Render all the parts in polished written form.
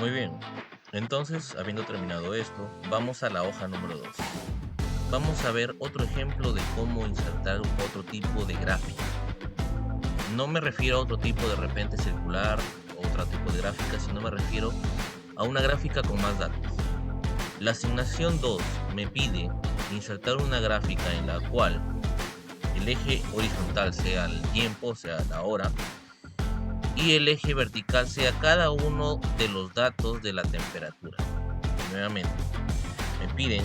Muy bien. Entonces, habiendo terminado esto, vamos a la hoja número 2. Vamos a ver otro ejemplo de cómo insertar otro tipo de gráfica. No me refiero a otro tipo de repente circular o otro tipo de gráfica, sino me refiero a una gráfica con más datos. La asignación 2 me pide insertar una gráfica en la cual el eje horizontal sea el tiempo, o sea la hora, y el eje vertical sea cada uno de los datos de la temperatura. Nuevamente, me piden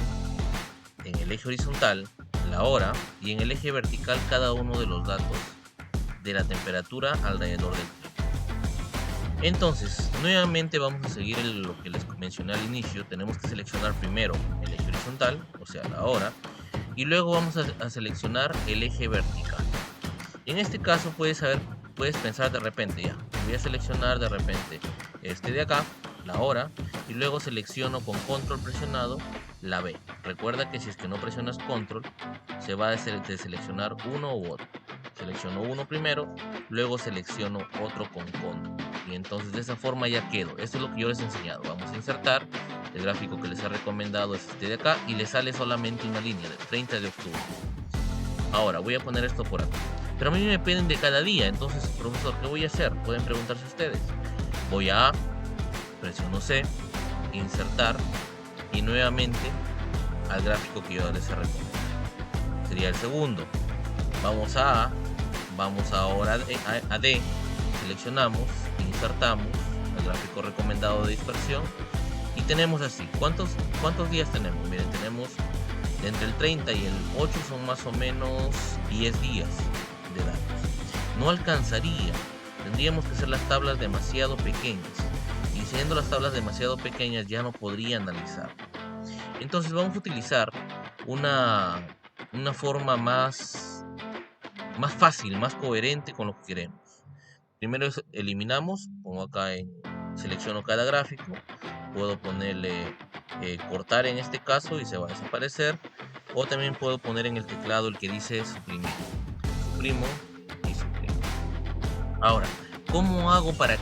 en el eje horizontal la hora y en el eje vertical cada uno de los datos de la temperatura alrededor del tiempo. Entonces, nuevamente vamos a seguir lo que les mencioné al inicio. Tenemos que seleccionar primero el eje horizontal, o sea la hora, y luego vamos a seleccionar el eje vertical. En este caso puedes pensar de repente, ya, voy a seleccionar de repente este de acá, la hora, y luego selecciono con control presionado la B. Recuerda que si es que no presionas control, se va a deseleccionar uno u otro. Selecciono uno primero, luego selecciono otro con control. Y entonces de esa forma ya quedo. Esto es lo que yo les he enseñado. Vamos a insertar. El gráfico que les he recomendado es este de acá y le sale solamente una línea del 30 de octubre. Ahora voy a poner esto por acá. Pero a mí me piden de cada día, entonces, profesor, ¿qué voy a hacer? Pueden preguntarse ustedes. Voy a presiono C, insertar y nuevamente al gráfico que yo les he recomendado. Sería el segundo. Vamos a A, vamos ahora a D, seleccionamos, insertamos el gráfico recomendado de dispersión y tenemos así. ¿Cuántos días tenemos? Miren, tenemos entre el 30 y el 8 son más o menos 10 días de datos. No alcanzaría, tendríamos que hacer las tablas demasiado pequeñas y siendo las tablas demasiado pequeñas ya no podría analizar. Entonces vamos a utilizar una forma más fácil, más coherente con lo que queremos. Primero eliminamos, pongo acá selecciono cada gráfico, puedo ponerle cortar en este caso y se va a desaparecer, o también puedo poner en el teclado el que dice suprimir. Suprimo y suprimo. Ahora, ¿cómo hago para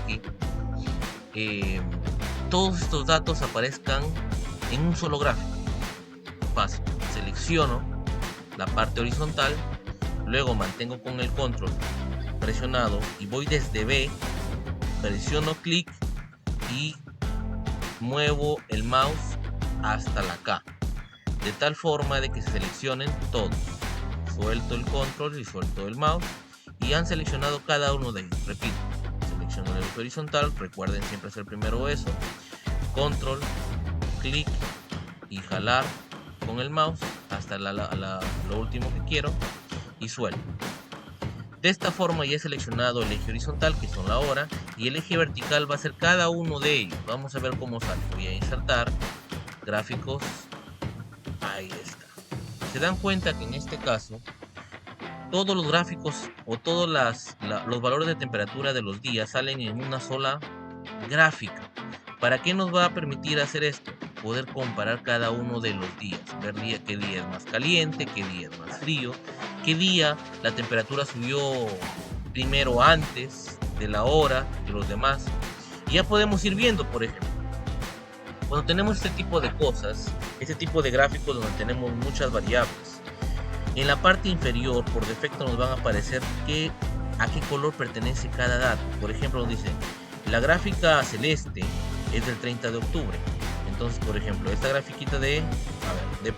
que todos estos datos aparezcan en un solo gráfico? Fácil, selecciono la parte horizontal, luego mantengo con el control presionado y voy desde B, presiono clic y muevo el mouse hasta la K, de tal forma de que se seleccionen todos. Suelto el control y suelto el mouse y han seleccionado cada uno de ellos. Repito, selecciono el eje horizontal, recuerden siempre hacer primero eso, control, clic y jalar con el mouse hasta lo último que quiero y suelto. De esta forma ya he seleccionado el eje horizontal, que son la hora, y el eje vertical va a ser cada uno de ellos. Vamos a ver cómo sale. Voy a insertar gráficos. Ahí está. Se dan cuenta que en este caso todos los gráficos o todos los valores de temperatura de los días salen en una sola gráfica. ¿Para qué nos va a permitir hacer esto? Poder comparar cada uno de los días, ver qué día es más caliente, qué día es más frío, qué día la temperatura subió primero antes de la hora que los demás. Y ya podemos ir viendo, por ejemplo, cuando tenemos este tipo de cosas, este tipo de gráficos donde tenemos muchas variables, en la parte inferior por defecto nos van a aparecer a qué color pertenece cada dato. Por ejemplo, nos dice la gráfica celeste es del 30 de octubre. Entonces, por ejemplo, esta grafiquita de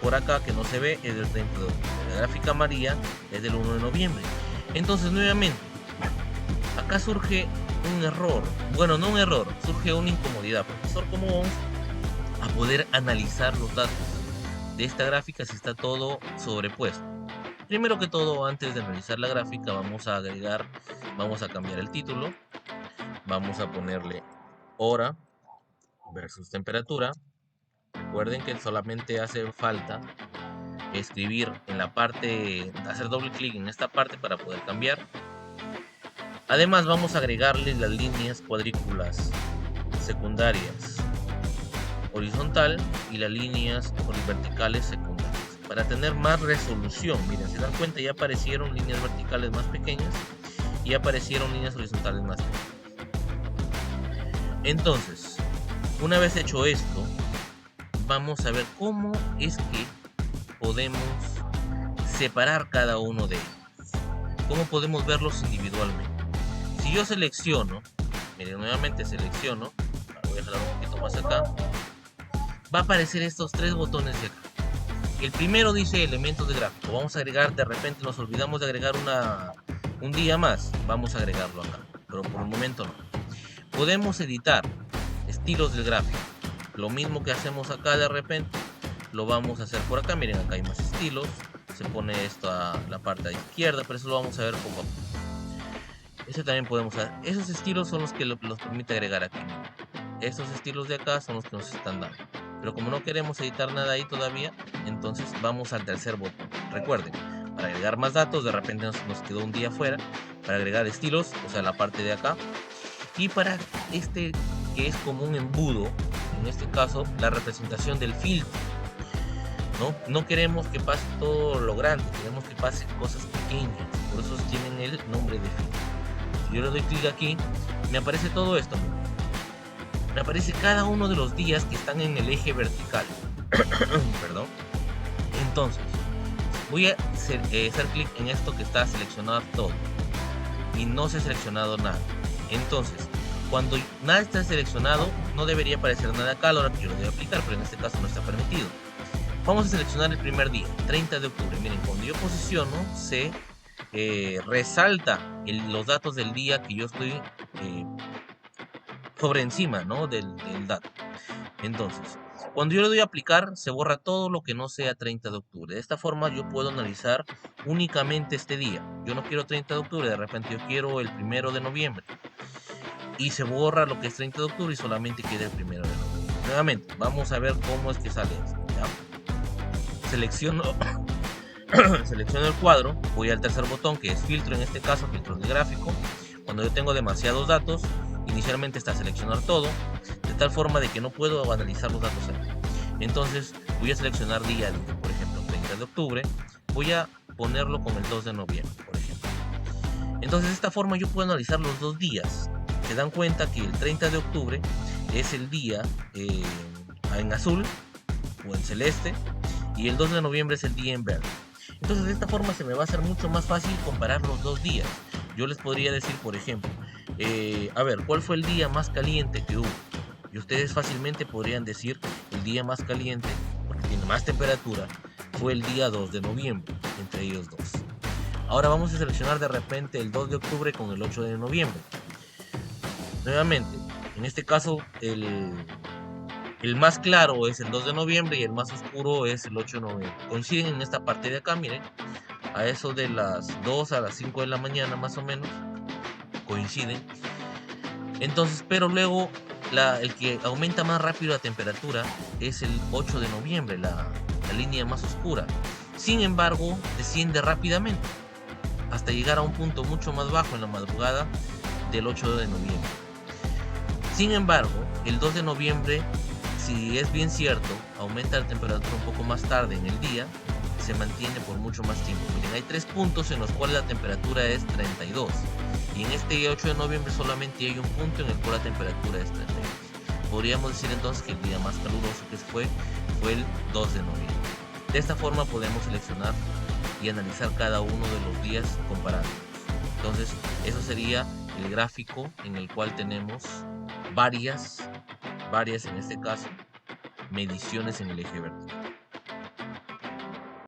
por acá que no se ve es del 30 de octubre. La gráfica amarilla es del 1 de noviembre. Entonces, nuevamente, acá surge un error. Bueno, no un error, surge una incomodidad. Profesor, ¿cómo vamos a poder analizar los datos de esta gráfica si está todo sobrepuesto? Primero que todo, antes de analizar la gráfica, vamos a cambiar el título. Vamos a ponerle hora versus temperatura. Recuerden que solamente hace falta escribir en la parte, hacer doble clic en esta parte para poder cambiar. Además vamos a agregarle las líneas cuadrículas secundarias horizontal y las líneas verticales secundarias para tener más resolución. Miren, si dan cuenta ya aparecieron líneas verticales más pequeñas y aparecieron líneas horizontales más pequeñas. Entonces, Una vez hecho esto, vamos a ver cómo es que podemos separar cada uno de ellos. Cómo podemos verlos individualmente. Si yo selecciono, miren, nuevamente selecciono, voy a jalar un poquito más acá, va a aparecer estos tres botones de acá. El primero dice elementos de gráfico. Vamos a agregar, de repente nos olvidamos de agregar un día más. Vamos a agregarlo acá, pero por el momento no. Podemos editar estilos del gráfico. Lo mismo que hacemos acá de repente, lo vamos a hacer por acá. Miren, acá hay más estilos. Se pone esto a la parte de izquierda, pero eso lo vamos a ver poco a poco. Ese también podemos hacer. Esos estilos son los que los permite agregar aquí. Estos estilos de acá son los que nos están dando. Pero como no queremos editar nada ahí todavía, entonces vamos al tercer botón. Recuerden, para agregar más datos, de repente nos quedó un día fuera. Para agregar estilos, o sea, la parte de acá. Y para este que es como un embudo, en este caso, la representación del filtro. No queremos que pase todo lo grande, queremos que pasen cosas pequeñas. Por eso tienen el nombre de filtro. Si yo le doy clic aquí, me aparece todo esto. Me aparece cada uno de los días que están en el eje vertical. Perdón. Entonces, voy a hacer clic en esto que está seleccionado todo. Y no se ha seleccionado nada. Entonces, cuando nada está seleccionado, no debería aparecer nada acá a la hora que yo lo voy a aplicar, pero en este caso no está permitido. Vamos a seleccionar el primer día, 30 de octubre. Miren, cuando yo posiciono, se resalta los datos del día que yo estoy sobre encima, ¿no? del dato. Entonces, cuando yo le doy a aplicar, se borra todo lo que no sea 30 de octubre. De esta forma yo puedo analizar únicamente este día. Yo no quiero 30 de octubre, de repente yo quiero el 1 de noviembre. Y se borra lo que es 30 de octubre y solamente queda el 1 de noviembre. Nuevamente, vamos a ver cómo es que sale esto, ¿ya? Selecciono el cuadro, voy al tercer botón que es filtro, en este caso filtro de gráfico. Cuando yo tengo demasiados datos, inicialmente está seleccionar todo, de tal forma de que no puedo analizar los datos aquí. Entonces voy a seleccionar día, por ejemplo 30 de octubre, voy a ponerlo con el 2 de noviembre, por ejemplo. Entonces de esta forma yo puedo analizar los dos días. Se dan cuenta que el 30 de octubre es el día en azul o en celeste, y el 2 de noviembre es el día en verde. Entonces de esta forma se me va a hacer mucho más fácil comparar los dos días. Yo les podría decir, por ejemplo, a ver, ¿cuál fue el día más caliente que hubo? Y ustedes fácilmente podrían decir el día más caliente, porque tiene más temperatura, fue el día 2 de noviembre, entre ellos dos. Ahora vamos a seleccionar de repente el 2 de octubre con el 8 de noviembre. Nuevamente, en este caso el más claro es el 2 de noviembre y el más oscuro es el 8 de noviembre. Coinciden en esta parte de acá, miren, a eso de las 2 a las 5 de la mañana más o menos, coinciden. Entonces, pero luego el que aumenta más rápido la temperatura es el 8 de noviembre, la línea más oscura. Sin embargo, desciende rápidamente hasta llegar a un punto mucho más bajo en la madrugada del 8 de noviembre. Sin embargo, el 2 de noviembre, si es bien cierto, aumenta la temperatura un poco más tarde en el día, se mantiene por mucho más tiempo. Miren, hay 3 puntos en los cuales la temperatura es 32. Y en este 8 de noviembre solamente hay un punto en el cual la temperatura es 32. Podríamos decir entonces que el día más caluroso que fue el 2 de noviembre. De esta forma podemos seleccionar y analizar cada uno de los días comparándolos. Entonces, eso sería el gráfico en el cual tenemos varias en este caso, mediciones en el eje vertical.